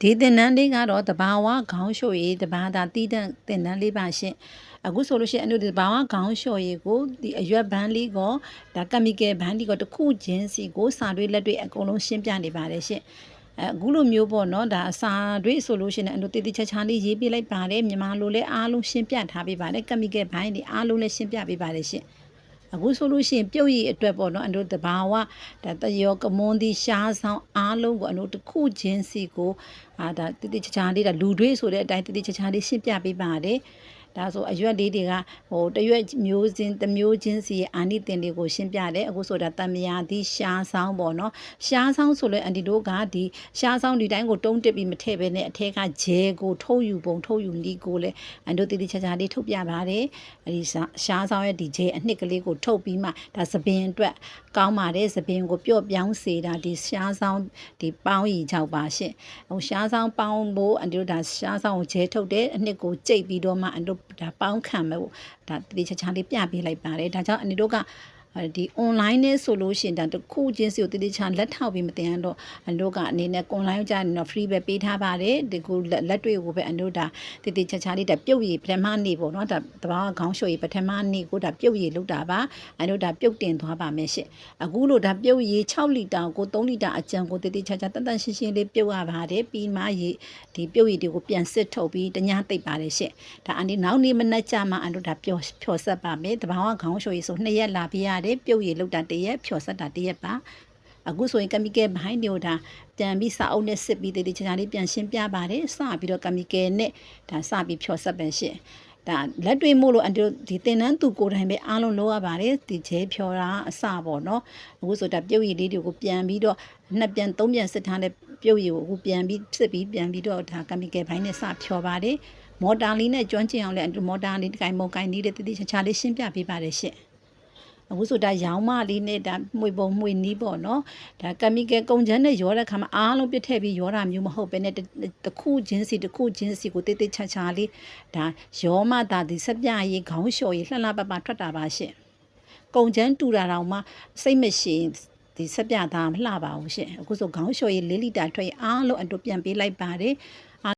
ဒီသင်တန်းလေးကတော့တဘာဝခေါင်းလျှို့ရည်တဘာသာတီးတဲ့သင်တန်းလေးပါရှင်အခုဆိုလို့ရှိရင်အနုတဘာဝခေါင်းလျှို့ရည်ကိုဒီအရွက်ဘန်းလေးကိုဒါကက်မီကယ်ဘန်းလေးကိုတစ်ခုချင်းစီကိုစာတွေလက်တွေအကုန်လုံးရှင်းပြနေပါတယ်ရှင်အခုလိုမျိုးပေါ့နော်ဒါအစာတွေဆိုလို့ရှိရင်အနုတိတိချာချာလေးရေးပြလိုက်ပါတယ်မြန်မာလိုလဲအားလုံးရှင်းပြထားပေးပါတယ်ကက်မီကယ်ဘန်းတွေအားလုံးလည်းရှင်းပြပေးပါတယ်ရှင်အခုဆိုလို့ရှိရင်ပြုတ်ရည်အတွက်ပေါ့နော်အနုတဘာဝဒါတရောကမွန်ဒီရှားဆောင်အားလုံးကိုအနုတစ်ခုချင်းစီကိုဒါတိတိချာချာလေးဒါလူတွေဆိုတဲ့အတိုင်းတိတိချာချာလေးရှင်းပြပေးပါတယ်ဒါဆိုအရွက်လေးတွေကတရွက်မျိုးချင်းတစ်မျိုးချင်းစီအာနိသင်တွေကိုရှင်းပြတယ်အခုဆိုတာတမယာဒီရှားဆောင်ပေါ့နော်ရှားဆောင်ဆိုလဲအန်တီတို့ကဒီရှားဆောင်ဒီတိုင်းကိုတုံးတက်ပြီးမထည့်ဘဲနဲ့အထက်ကဂျဲကိုထုတ်ယူပုံထုတ်ယူနည်းကိုလဲအန်တို့တိတိချာချာလေးထုတ်ပြပါတယ်အဲဒီရှားဆောင်ရဲ့ဒီဂျဲအနှစ်ကလေးကိုထုတ်ပြီးမှဒါသပင်အတွက်ကောင်းပါတယ်သပင်ကိုပြော့ပြောင်းစေတာဒီရှားဆောင်ဒီပေါင်းရီ6ပါရှင့်ဟိုရှားဆောင်ပေါင်းဖို့အန်တို့ဒါရှားဆောင်ကိုဂျဲထုတ်တယ်အနှစ်ကိုကြိတ်ပြီးတော့မှအန်တို့ဒါပေါင်းခံမဲ့ဒါတိတိချာချာလေးပြပေးလိုက်ပါတယ်ဒါကြောင့်အန်တို့ကဒီ online နဲ့ဆိုလို့ရှိရင်ဒါတစ်ခုချင်းစီကိုတိတိချာလက်ထောက်ပြီးမတင်ရတော့အတို့ကအနေနဲ့ online ကြရင်တော့ free ပဲပေးထားပါတယ်ဒီကိုလက်တွေကိုပဲအတို့ဒါတိတိချာချာလေးဒါပြုတ်ရည်ပထမနေ့ပေါ့နော်ဒါတဘာခေါင်းလျှို့ရည်ပထမနေ့ကိုဒါပြုတ်ရည်လောက်တာပါအတို့ဒါပြုတ်တင်သွားပါမယ်ရှင့်အခုလို့ဒါပြုတ်ရည်6လီတာကို3လီတာအကြံကိုတိတိချာချာတန်တန်ရှင်းရှင်းလေးပြုတ်ရပါတယ်ပြီးမှရည်ဒီပြုတ်ရည်တွေကိုပြန်စစ်ထုတ်ပြီးတ냐သိပ်ပါတယ်ရှင့်ဒါအနည်းနောက်နေ့မနက်ကြမှာအတို့ဒါဖြော်ဆက်ပါမယ်တဘာခေါင်းလျှို့ရည်ဆို2ရက်လာပြရတယ်ပြုတ်ရည်လောက်တာ1ရက်ဖြော်ဆက်တာ1ရက်ပါအခုဆိုရင်ကက်မီကယ်ဘိုင်းတွေကိုဒါပြန်ပြီးစာအုပ်နဲ့စစ်ပြီးတေးတေးချာချာလေးပြန်ရှင်းပြပါတယ်စပြီးတော့ကက်မီကယ်နဲ့ဒါစပြီးဖြော်ဆက်ပဲရှင့်ဒါလက်တွေ့မို့လို့ဒီသင်တန်းသူကိုယ်တိုင်ပဲအားလုံးလုပ်ရပါတယ်ဒီကျဲဖြော်တာအစပေါ့နော်အခုဆိုဒါပြုတ်ရည်လေးတွေကိုပြန်ပြီးတော့2ပြန်3ပြန်စစ်ထားတဲ့ပြုတ်ရည်ကိုအခုပြန်ပြီးစစ်ပြီးပြန်ပြီးတော့ဒါကက်မီကယ်ဘိုင်းနဲ့စဖြော်ပါတယ်မော်တာလေးနဲ့ကျွမ်းကျင်အောင်လဲမော်တာလေးဒီကိုင်မုံကိုင်လေးတေးတေးချာချာလေးရှင်းပြပေးပါတယ်ရှင့်အခုဆိုဒါရောင်းမလေးနဲ့ဒါမှွေပုံမှွေနီးပေါ့နော်ဒါကက်မီကယ်ကုန်ချမ်းနဲ့ရောတဲ့ခါမှာအားလုံးပြစ်ထည့်ပြီးရောတာမျိုးမဟုတ်ပဲနဲ့တစ်ခုချင်းစီကိုတိတ်တိတ်ချာချာလေးဒါရောမတာဒီဆက်ပြရေးခေါင်းလျှော်ရေးလှလှပပထွက်တာပါရှင့်ကုန်ချမ်းတူတာတောင်မှစိတ်မရှိဒီဆက်ပြသားမလှပါဘူးရှင့်အခုဆိုခေါင်းလျှော်ရေး4လီတာထွက်အားလုံးအတူပြန်ပေးလိုက်ပါတယ်